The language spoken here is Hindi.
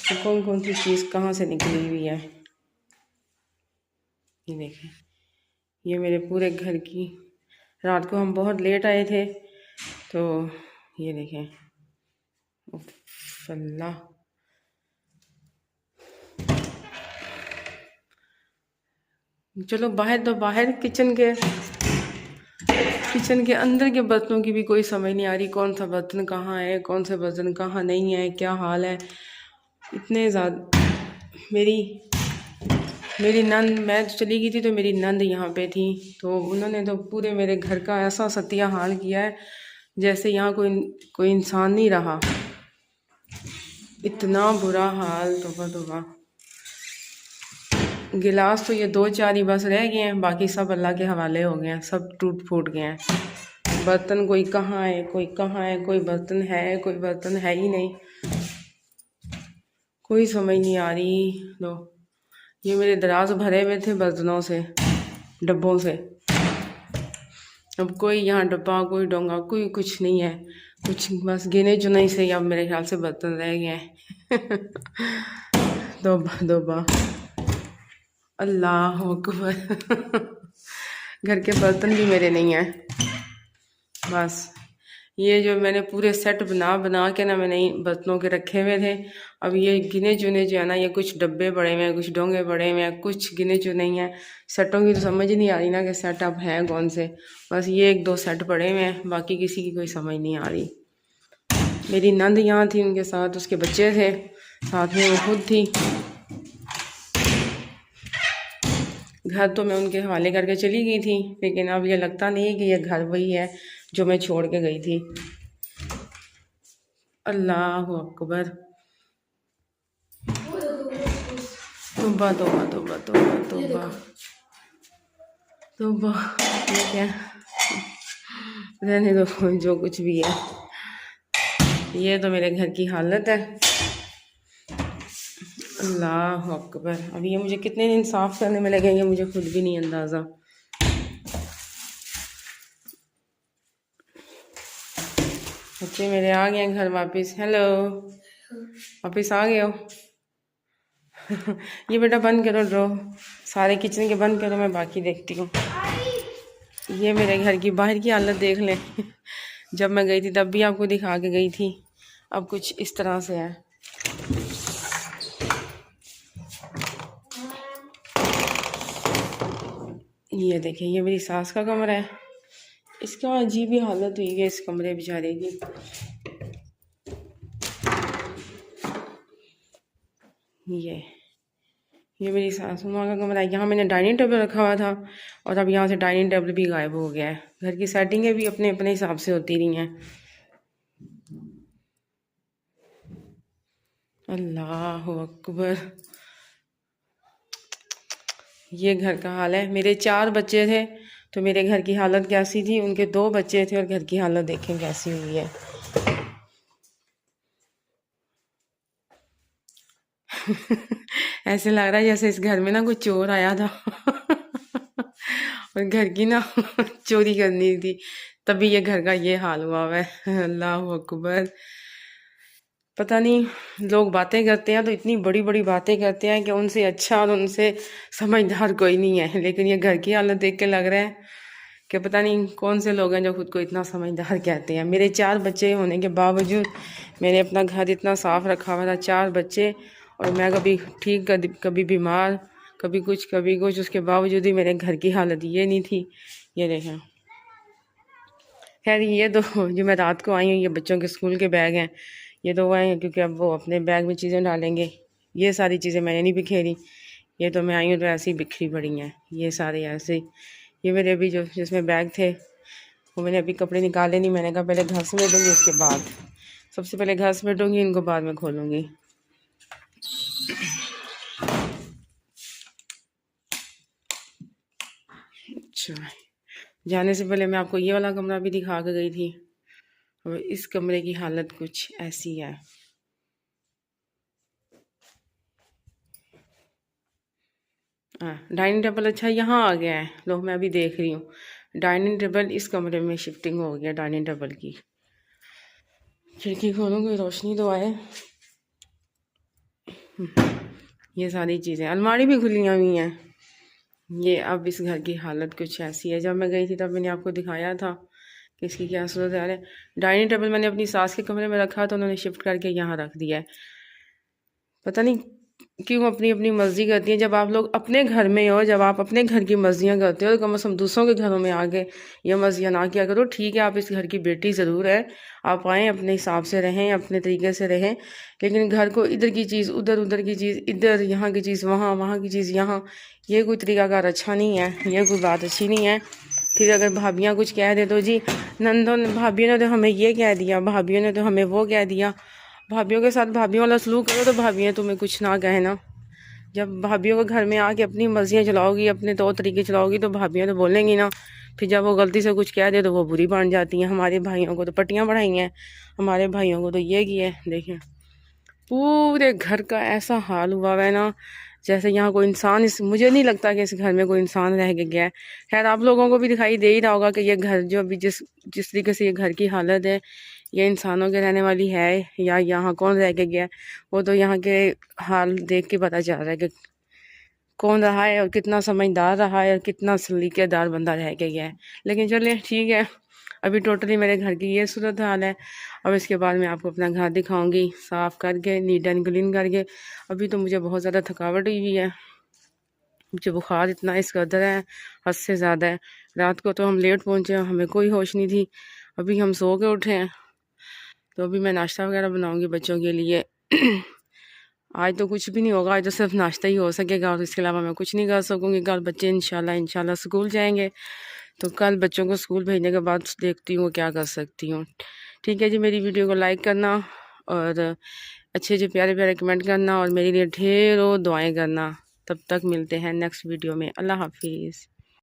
तो कौन कौन सी चीज़ कहाँ से निकली हुई है। ये देखें, ये मेरे पूरे घर की, रात को हम बहुत लेट आए थे तो ये देखें, अल्लाह, चलो बाहर तो बाहर किचन के अंदर के बर्तनों की भी कोई समझ नहीं आ रही, कौन सा बर्तन कहाँ है, कौन से बर्तन कहाँ नहीं है, क्या हाल है। इतने ज़्यादा मेरी नंद, मैं चली गई थी तो मेरी नंद यहाँ पे थी, तो उन्होंने तो पूरे मेरे घर का ऐसा सतिया हाल किया है जैसे यहाँ कोई इंसान नहीं रहा। इतना बुरा हाल, तोबा तोबा। गिलास तो ये 2-4 ही बस रह गए हैं, बाकी सब अल्लाह के हवाले हो गए हैं, सब टूट फूट गए हैं। बर्तन कोई कहाँ है, कोई कहाँ है, कोई बर्तन है, कोई बर्तन है ही नहीं, कोई समझ नहीं आ रही। लो, ये मेरे दराज भरे हुए थे बर्तनों से, डब्बों से। अब कोई यहाँ डब्बा, कोई डोंगा, कोई कुछ नहीं है, कुछ बस गिने चुने से ही अब मेरे ख्याल से बर्तन रह गए हैं। दोबा अल्लाह अकबर। घर के बर्तन भी मेरे नहीं हैं। बस ये जो मैंने पूरे सेट बना बना के ना मैंने बर्तनों के रखे हुए थे, अब ये गिने चुने जो है ना, ये कुछ डब्बे पड़े हुए हैं, कुछ डोंगे पड़े हुए हैं, कुछ गिने चुने ही हैं। सेटों की तो समझ नहीं आ रही ना कि सेट अब हैं कौन से। बस ये 1-2 सेट पड़े हुए हैं, बाकी किसी की कोई समझ नहीं आ रही। मेरी नंद यहाँ थी, उनके साथ उसके बच्चे थे, साथ में वो खुद थी। घर तो मैं उनके हवाले करके चली गई थी, लेकिन अब ये लगता नहीं है कि ये घर वही है जो मैं छोड़ के गई थी। अल्लाह अकबर, तौबा तौबा तौबा तौबा तौबा तौबा। ठीक है, रहने दो जो कुछ भी है। ये तो मेरे घर की हालत है। अल्लाह अकबर, अब ये मुझे कितने दिन साफ़ करने में लगेंगे मुझे खुद भी नहीं अंदाज़ा। बच्चे मेरे आ गए हैं घर वापस। हेलो, वापस आ गए हो। ये बेटा बंद करो ड्रो, सारे किचन के बंद करो, मैं बाकी देखती हूँ। ये मेरे घर की बाहर की हालत देख लें। जब मैं गई थी तब भी आपको दिखा के गई थी, अब कुछ इस तरह से है। ये देखिए, ये मेरी सास का कमरा है, इसका अजीब ही हालत हुई है इस कमरे बेचारे की। ये मेरी सासू माँ का कमरा है। यहाँ मैंने डाइनिंग टेबल रखा हुआ था और अब यहाँ से डाइनिंग टेबल भी गायब हो गया है। घर की सेटिंगें भी अपने अपने हिसाब से होती रही हैं। अल्लाह अकबर, ये घर का हाल है। मेरे 4 बच्चे थे तो मेरे घर की हालत कैसी थी, उनके 2 बच्चे थे और घर की हालत देखें कैसी हुई है। ऐसे लग रहा है जैसे इस घर में ना कोई चोर आया था और घर की ना चोरी करनी थी, तभी ये घर का ये हाल हुआ है। अल्लाह अकबर, पता नहीं, लोग बातें करते हैं तो इतनी बड़ी बड़ी बातें करते हैं कि उनसे अच्छा और उनसे समझदार कोई नहीं है, लेकिन ये घर की हालत देख के लग रहा है कि पता नहीं कौन से लोग हैं जो खुद को इतना समझदार कहते हैं। मेरे 4 बच्चे होने के बावजूद मैंने अपना घर इतना साफ़ रखा हुआ था, 4 बच्चे, और मैं कभी ठीक कभी बीमार, कभी कुछ, उसके बावजूद ही मेरे घर की हालत ये नहीं थी। ये देखें, खैर ये तो जो मैं रात को आई हूँ, ये बच्चों के स्कूल के बैग हैं, ये तो आए हैं क्योंकि अब वो अपने बैग में चीज़ें डालेंगे। ये सारी चीज़ें मैंने नहीं बिखेरी, ये तो मैं आई हूँ तो ऐसे ही बिखरी पड़ी हैं ये सारे ऐसे। ये मेरे अभी जो जिसमें बैग थे वो मैंने अभी कपड़े निकाले नहीं, मैंने कहा पहले घर समेटूँगी, उसके बाद सबसे पहले घर समेटूँगी, इनको बाद में खोलूँगी। अच्छा, जाने से पहले मैं आपको ये वाला कमरा भी दिखा के गई थी। और इस कमरे की हालत कुछ ऐसी है। डाइनिंग टेबल अच्छा यहाँ आ गया है, लो मैं अभी देख रही हूँ डाइनिंग टेबल इस कमरे में शिफ्टिंग हो गया डाइनिंग टेबल की। खिड़की खोलूँगी, रोशनी तो आए। ये सारी चीज़ें, अलमारी भी खुली हुई हैं। ये अब इस घर की हालत कुछ ऐसी है। जब मैं गई थी तब मैंने आपको दिखाया था कि इसकी क्या सूरत हाल है। डाइनिंग टेबल मैंने अपनी सास के कमरे में रखा तो उन्होंने शिफ्ट करके यहाँ रख दिया है। पता नहीं क्यों अपनी अपनी मर्जी करती है। जब आप लोग अपने घर में हो, जब आप अपने घर की मर्जियाँ करते हो तो कम से कम दूसरों के घरों में आके ये मर्जियाँ ना किया करो। ठीक है, आप इस घर की बेटी ज़रूर है, आप आएँ, अपने हिसाब से रहें, अपने तरीके से रहें, लेकिन घर को इधर की चीज़ उधर, उधर की चीज़ इधर, यहाँ की चीज़ वहाँ, वहाँ की चीज़ यहाँ, ये कोई तरीकाकार अच्छा नहीं है, ये कोई बात अच्छी नहीं है। फिर अगर भाभियाँ कुछ कह दे तो जी नंदों भाभियों ने तो हमें ये कह दिया, भाभियों ने तो हमें वो कह दिया। भाभियों के साथ भाभियों वाला सलूक करो तो भाभियाँ तुम्हें कुछ ना कहना। जब भाभियों के घर में आके अपनी मर्जियाँ चलाओगी, अपने तौर तरीके चलाओगी तो भाभियाँ तो बोलेंगी ना। फिर जब वो गलती से कुछ कह दे तो वो बुरी बन जाती हैं। हमारे भाइयों को तो पट्टियाँ बढ़ाई हैं, हमारे भाइयों को तो ये किया है। देखें पूरे घर का ऐसा हाल हुआ है ना, जैसे यहाँ कोई इंसान, इस मुझे नहीं लगता कि इस घर में कोई इंसान रह के गया है। खैर आप लोगों को भी दिखाई दे ही रहा होगा कि ये घर जो अभी जिस जिस तरीके से ये घर की हालत है, ये इंसानों के रहने वाली है या यहाँ कौन रह के गया है, वो तो यहाँ के हाल देख के पता चल रहा है कि कौन रहा है और कितना समझदार रहा है और कितना सलीकेदार बंदा रह के गया है। लेकिन चलिए ठीक है, अभी टोटली मेरे घर की ये सूरत हाल है। अब इसके बाद मैं आपको अपना घर दिखाऊंगी साफ़ करके, नीट एंड क्लीन करके। अभी तो मुझे बहुत ज़्यादा थकावट हुई है, मुझे बुखार इतना इस कदर है, हद से ज़्यादा है। रात को तो हम लेट पहुँचे, हमें कोई होश नहीं थी, अभी हम सो के उठे हैं। तो अभी मैं नाश्ता वगैरह बनाऊंगी बच्चों के लिए। आज तो कुछ भी नहीं होगा, आज तो सिर्फ नाश्ता ही हो सकेगा और इसके अलावा मैं कुछ नहीं कर सकूँगी। कल बच्चे इंशाल्लाह स्कूल जाएंगे, तो कल बच्चों को स्कूल भेजने के बाद देखती हूँ क्या कर सकती हूँ। ठीक है जी, मेरी वीडियो को लाइक करना और अच्छे अच्छे प्यारे प्यारे कमेंट करना और मेरे लिए ढेरों दुआएं करना। तब तक मिलते हैं नेक्स्ट वीडियो में। अल्लाह हाफिज़।